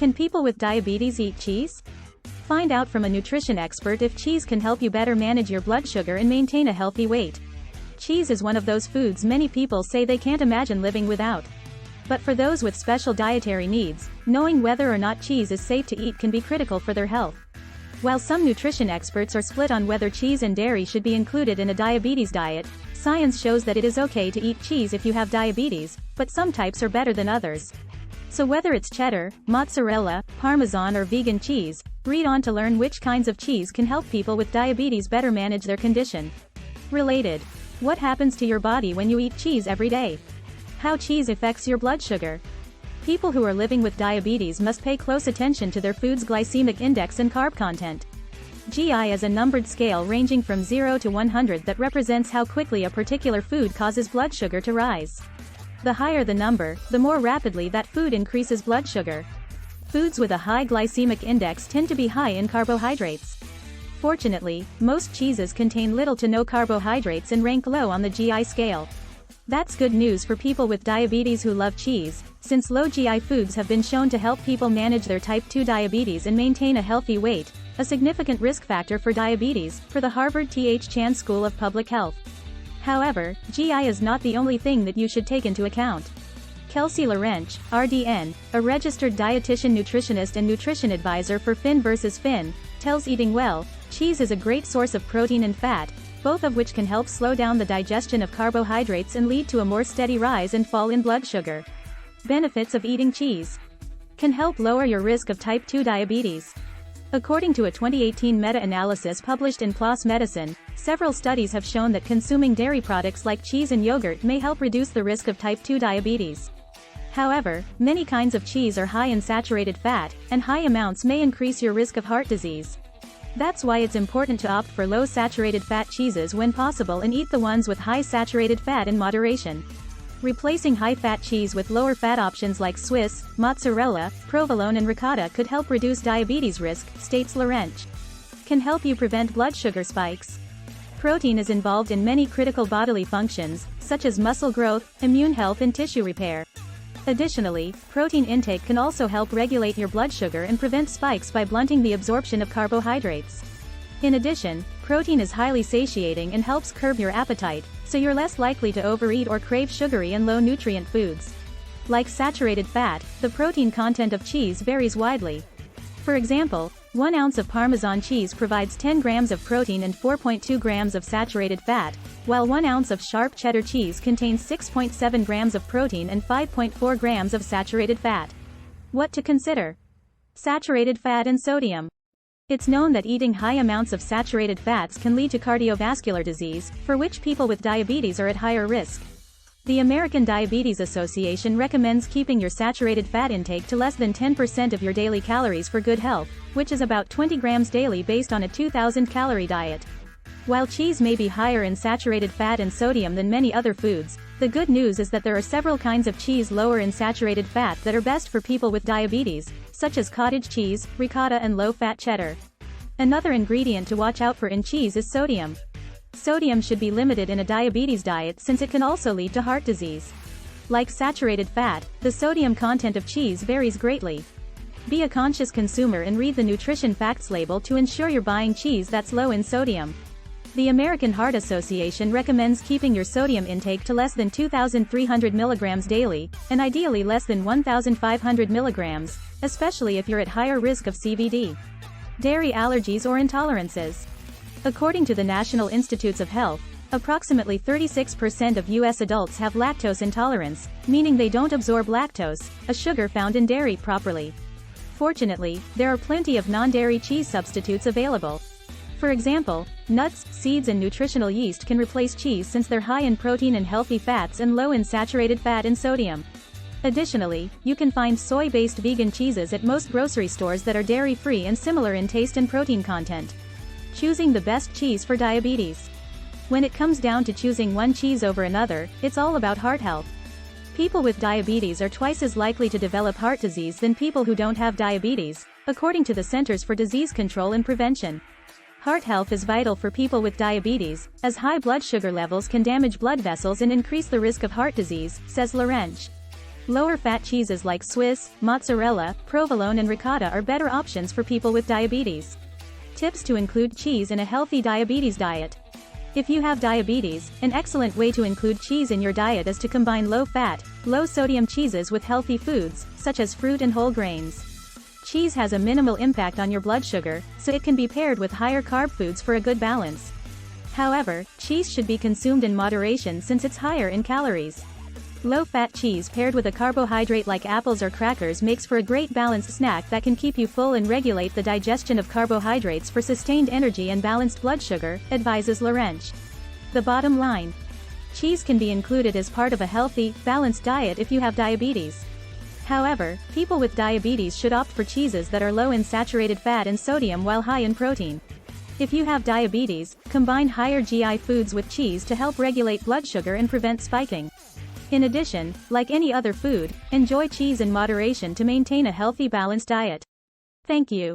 Can people with diabetes eat cheese? Find out from a nutrition expert if cheese can help you better manage your blood sugar and maintain a healthy weight. Cheese is one of those foods many people say they can't imagine living without. But for those with special dietary needs, knowing whether or not cheese is safe to eat can be critical for their health. While some nutrition experts are split on whether cheese and dairy should be included in a diabetes diet, science shows that it is okay to eat cheese if you have diabetes, but some types are better than others. So whether it's cheddar, mozzarella, Parmesan or vegan cheese, read on to learn which kinds of cheese can help people with diabetes better manage their condition. Related. What happens to your body when you eat cheese every day? How cheese affects your blood sugar. People who are living with diabetes must pay close attention to their food's glycemic index and carb content. GI is a numbered scale ranging from 0 to 100 that represents how quickly a particular food causes blood sugar to rise. The higher the number, the more rapidly that food increases blood sugar. Foods with a high glycemic index tend to be high in carbohydrates. Fortunately, most cheeses contain little to no carbohydrates and rank low on the GI scale. That's good news for people with diabetes who love cheese, since low GI foods have been shown to help people manage their type 2 diabetes and maintain a healthy weight, a significant risk factor for diabetes, for the Harvard T.H. Chan School of Public Health. However, GI is not the only thing that you should take into account. Kelsey Larench, RDN, a registered dietitian nutritionist and nutrition advisor for Fin vs. Fin, tells Eating Well, cheese is a great source of protein and fat, both of which can help slow down the digestion of carbohydrates and lead to a more steady rise and fall in blood sugar. Benefits of eating cheese. Can help lower your risk of type 2 diabetes. According to a 2018 meta-analysis published in PLOS Medicine, several studies have shown that consuming dairy products like cheese and yogurt may help reduce the risk of type 2 diabetes. However, many kinds of cheese are high in saturated fat, and high amounts may increase your risk of heart disease. That's why it's important to opt for low saturated fat cheeses when possible and eat the ones with high saturated fat in moderation. Replacing high-fat cheese with lower fat options like Swiss, mozzarella, provolone and ricotta could help reduce diabetes risk, states Larench. Can help you prevent blood sugar spikes. Protein is involved in many critical bodily functions, such as muscle growth, immune health and tissue repair. Additionally, protein intake can also help regulate your blood sugar and prevent spikes by blunting the absorption of carbohydrates. In addition, protein is highly satiating and helps curb your appetite, so you're less likely to overeat or crave sugary and low-nutrient foods. Like saturated fat, the protein content of cheese varies widely. For example, 1 ounce of Parmesan cheese provides 10 grams of protein and 4.2 grams of saturated fat, while 1 ounce of sharp cheddar cheese contains 6.7 grams of protein and 5.4 grams of saturated fat. What to consider? Saturated fat and sodium. It's known that eating high amounts of saturated fats can lead to cardiovascular disease, for which people with diabetes are at higher risk. The American Diabetes Association recommends keeping your saturated fat intake to less than 10% of your daily calories for good health, which is about 20 grams daily based on a 2,000-calorie diet. While cheese may be higher in saturated fat and sodium than many other foods, the good news is that there are several kinds of cheese lower in saturated fat that are best for people with diabetes, such as cottage cheese, ricotta and low-fat cheddar. Another ingredient to watch out for in cheese is sodium. Sodium should be limited in a diabetes diet since it can also lead to heart disease. Like saturated fat, the sodium content of cheese varies greatly. Be a conscious consumer and read the nutrition facts label to ensure you're buying cheese that's low in sodium. The American Heart Association recommends keeping your sodium intake to less than 2,300 milligrams daily, and ideally less than 1,500 milligrams, especially if you're at higher risk of CVD. Dairy allergies or intolerances. According to the National Institutes of Health, approximately 36% of U.S. adults have lactose intolerance, meaning they don't absorb lactose, a sugar found in dairy, properly. Fortunately, there are plenty of non-dairy cheese substitutes available. For example, nuts, seeds and nutritional yeast can replace cheese since they're high in protein and healthy fats and low in saturated fat and sodium. Additionally, you can find soy-based vegan cheeses at most grocery stores that are dairy-free and similar in taste and protein content. Choosing the best cheese for diabetes. When it comes down to choosing one cheese over another, it's all about heart health. People with diabetes are twice as likely to develop heart disease than people who don't have diabetes, according to the Centers for Disease Control and Prevention. Heart health is vital for people with diabetes, as high blood sugar levels can damage blood vessels and increase the risk of heart disease, says Larench. Lower fat cheeses like Swiss, mozzarella, provolone and ricotta are better options for people with diabetes. Tips to include cheese in a healthy diabetes diet. If you have diabetes, an excellent way to include cheese in your diet is to combine low-fat, low-sodium cheeses with healthy foods, such as fruit and whole grains. Cheese has a minimal impact on your blood sugar, so it can be paired with higher carb foods for a good balance. However, cheese should be consumed in moderation since it's higher in calories. Low-fat cheese paired with a carbohydrate like apples or crackers makes for a great balanced snack that can keep you full and regulate the digestion of carbohydrates for sustained energy and balanced blood sugar, advises Laurent. The bottom line: cheese can be included as part of a healthy, balanced diet if you have diabetes. However, people with diabetes should opt for cheeses that are low in saturated fat and sodium while high in protein. If you have diabetes, combine higher GI foods with cheese to help regulate blood sugar and prevent spiking. In addition, like any other food, enjoy cheese in moderation to maintain a healthy balanced diet. Thank you.